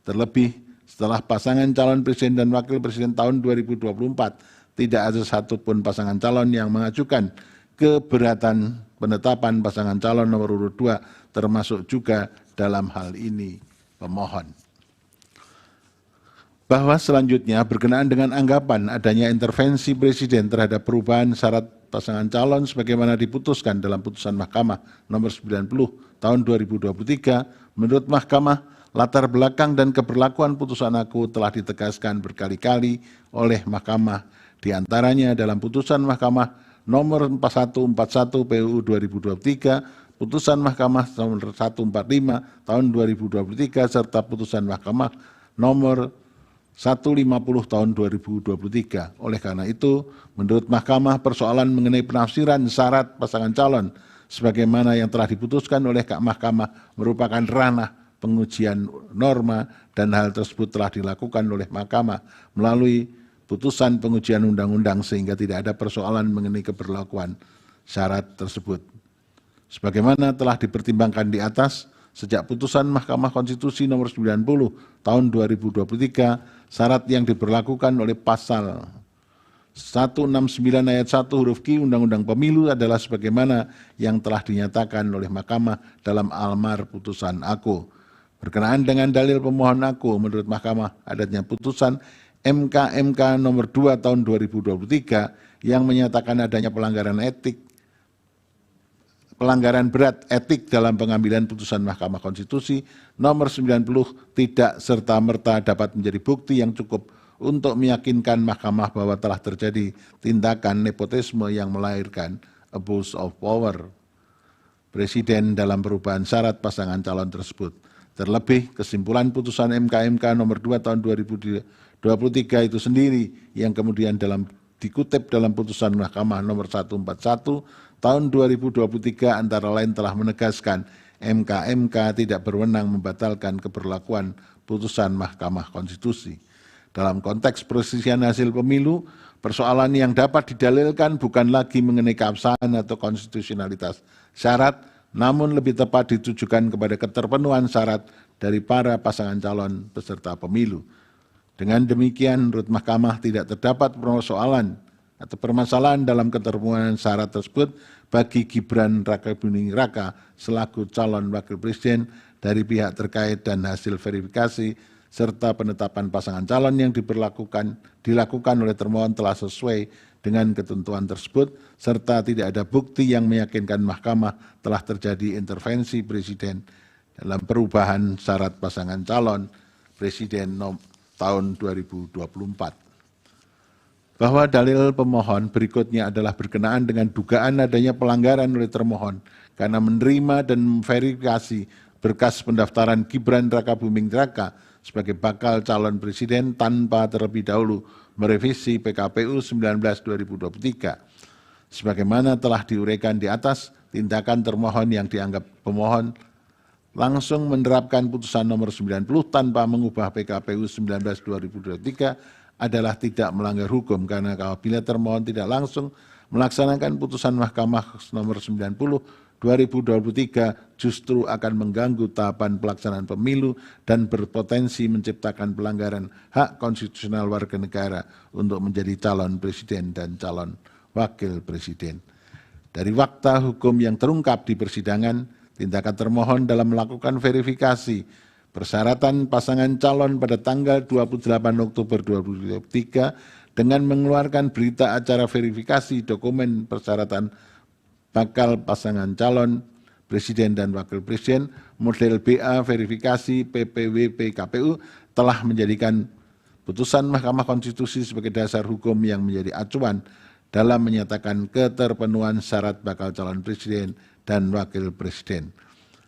Terlebih setelah pasangan calon presiden dan wakil presiden tahun 2024, tidak ada satupun pasangan calon yang mengajukan keberatan penetapan pasangan calon nomor urut 2, termasuk juga dalam hal ini pemohon. Bahwa selanjutnya berkenaan dengan anggapan adanya intervensi presiden terhadap perubahan syarat pasangan calon sebagaimana diputuskan dalam putusan Mahkamah nomor 90 tahun 2023, menurut Mahkamah, latar belakang dan keberlakuan putusan aku telah ditegaskan berkali-kali oleh Mahkamah, diantaranya dalam putusan Mahkamah nomor 4141 PUU 2023, putusan Mahkamah nomor 145 tahun 2023, serta putusan Mahkamah nomor 150 tahun 2023. Oleh karena itu, menurut Mahkamah, persoalan mengenai penafsiran syarat pasangan calon sebagaimana yang telah diputuskan oleh Mahkamah merupakan ranah pengujian norma dan hal tersebut telah dilakukan oleh Mahkamah melalui putusan pengujian undang-undang sehingga tidak ada persoalan mengenai keberlakuan syarat tersebut. Sebagaimana telah dipertimbangkan di atas, sejak putusan Mahkamah Konstitusi nomor 90 tahun 2023, syarat yang diberlakukan oleh pasal 169 ayat 1 huruf Q Undang-Undang Pemilu adalah sebagaimana yang telah dinyatakan oleh Mahkamah dalam almar putusan aku. Berkenaan dengan dalil pemohon aku, menurut Mahkamah adanya putusan MK nomor 2 tahun 2023 yang menyatakan adanya pelanggaran berat etik dalam pengambilan putusan Mahkamah Konstitusi nomor 90 tidak serta-merta dapat menjadi bukti yang cukup untuk meyakinkan Mahkamah bahwa telah terjadi tindakan nepotisme yang melahirkan abuse of power presiden dalam perubahan syarat pasangan calon tersebut. Terlebih, kesimpulan putusan MK nomor 2 tahun 2023 itu sendiri yang kemudian dikutip dalam putusan Mahkamah nomor 141 tahun 2023 antara lain telah menegaskan MK tidak berwenang membatalkan keberlakuan putusan Mahkamah Konstitusi. Dalam konteks perselisihan hasil pemilu, persoalan yang dapat didalilkan bukan lagi mengenai keabsahan atau konstitusionalitas syarat, namun lebih tepat ditujukan kepada keterpenuhan syarat dari para pasangan calon peserta pemilu. Dengan demikian, menurut Mahkamah tidak terdapat persoalan atau permasalahan dalam keterpenuhan syarat tersebut bagi Gibran Rakabuming Raka selaku calon wakil presiden dari pihak terkait dan hasil verifikasi serta penetapan pasangan calon yang dilakukan oleh termohon telah sesuai dengan ketentuan tersebut serta tidak ada bukti yang meyakinkan Mahkamah telah terjadi intervensi presiden dalam perubahan syarat pasangan calon presiden tahun 2024. Bahwa dalil pemohon berikutnya adalah berkenaan dengan dugaan adanya pelanggaran oleh termohon karena menerima dan memverifikasi berkas pendaftaran Gibran Rakabuming Raka sebagai bakal calon presiden tanpa terlebih dahulu merevisi PKPU 19/2023. Sebagaimana telah diuraikan di atas, tindakan termohon yang dianggap pemohon langsung menerapkan putusan nomor 90 tanpa mengubah PKPU 19/2023 adalah tidak melanggar hukum karena apabila termohon tidak langsung melaksanakan putusan Mahkamah nomor 90/2023 justru akan mengganggu tahapan pelaksanaan pemilu dan berpotensi menciptakan pelanggaran hak konstitusional warga negara untuk menjadi calon presiden dan calon wakil presiden. Dari fakta hukum yang terungkap di persidangan, tindakan termohon dalam melakukan verifikasi persyaratan pasangan calon pada tanggal 28 Oktober 2023 dengan mengeluarkan berita acara verifikasi dokumen persyaratan bakal pasangan calon presiden dan wakil presiden model BA verifikasi PPWP KPU telah menjadikan putusan Mahkamah Konstitusi sebagai dasar hukum yang menjadi acuan dalam menyatakan keterpenuhan syarat bakal calon presiden dan wakil presiden.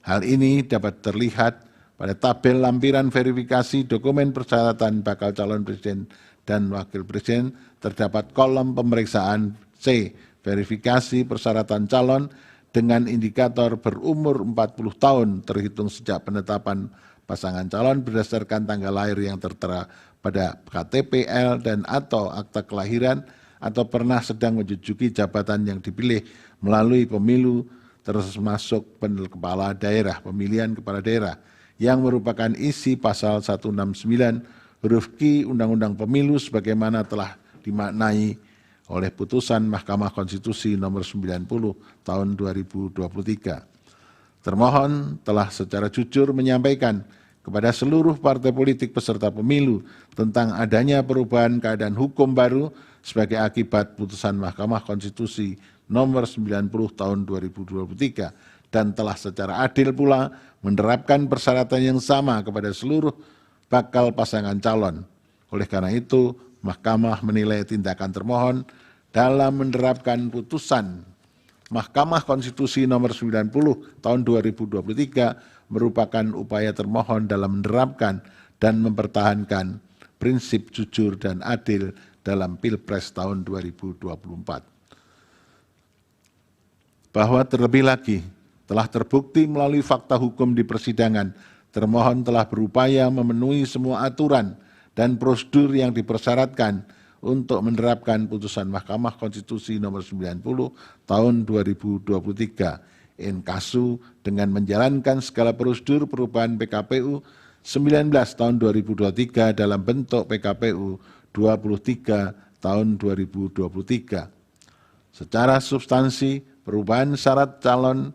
Hal ini dapat terlihat pada tabel lampiran verifikasi dokumen persyaratan bakal calon presiden dan wakil presiden terdapat kolom pemeriksaan C, verifikasi persyaratan calon dengan indikator berumur 40 tahun terhitung sejak penetapan pasangan calon berdasarkan tanggal lahir yang tertera pada KTP-L dan atau akta kelahiran atau pernah sedang menduduki jabatan yang dipilih melalui pemilu termasuk pemilihan kepala daerah yang merupakan isi pasal 169 huruf Q Undang-Undang Pemilu sebagaimana telah dimaknai oleh putusan Mahkamah Konstitusi nomor 90 tahun 2023. Termohon telah secara jujur menyampaikan kepada seluruh partai politik peserta pemilu tentang adanya perubahan keadaan hukum baru sebagai akibat putusan Mahkamah Konstitusi nomor 90 tahun 2023 dan telah secara adil pula menerapkan persyaratan yang sama kepada seluruh bakal pasangan calon. Oleh karena itu, Mahkamah menilai tindakan termohon dalam menerapkan putusan Mahkamah Konstitusi nomor 90 tahun 2023 merupakan upaya termohon dalam menerapkan dan mempertahankan prinsip jujur dan adil dalam Pilpres tahun 2024. Bahwa terlebih lagi telah terbukti melalui fakta hukum di persidangan, termohon telah berupaya memenuhi semua aturan dan prosedur yang dipersyaratkan untuk menerapkan putusan Mahkamah Konstitusi nomor 90 tahun 2023 in casu dengan menjalankan segala prosedur perubahan PKPU 19 tahun 2023 dalam bentuk PKPU 23 tahun 2023. Secara substansi perubahan syarat calon,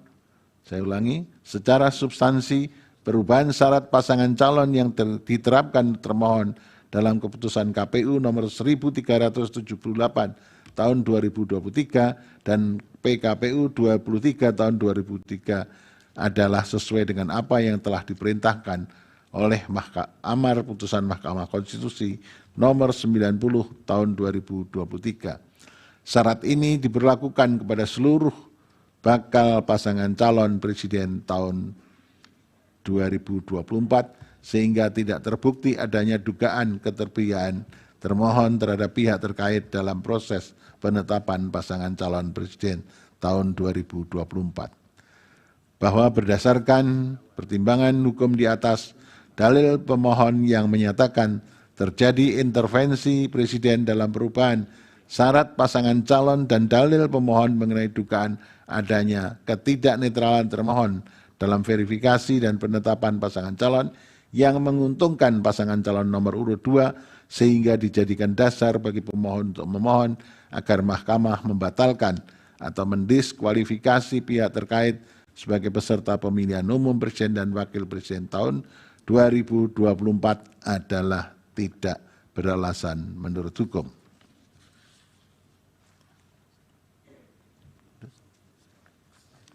saya ulangi, secara substansi perubahan syarat pasangan calon yang diterapkan termohon dalam keputusan KPU nomor 1378 tahun 2023 dan PKPU 23 tahun 2003 adalah sesuai dengan apa yang telah diperintahkan oleh amar putusan Mahkamah Konstitusi nomor 90 tahun 2023. Syarat ini diberlakukan kepada seluruh bakal pasangan calon presiden tahun 2024 sehingga tidak terbukti adanya dugaan keterpihakan termohon terhadap pihak terkait dalam proses penetapan pasangan calon presiden tahun 2024. Bahwa berdasarkan pertimbangan hukum di atas, dalil pemohon yang menyatakan terjadi intervensi presiden dalam perubahan syarat pasangan calon dan dalil pemohon mengenai dugaan adanya ketidaknetralan termohon dalam verifikasi dan penetapan pasangan calon yang menguntungkan pasangan calon nomor urut 2 sehingga dijadikan dasar bagi pemohon untuk memohon agar mahkamah membatalkan atau mendiskualifikasi pihak terkait sebagai peserta pemilihan umum presiden dan wakil presiden tahun 2024 adalah tidak beralasan menurut hukum.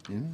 Ini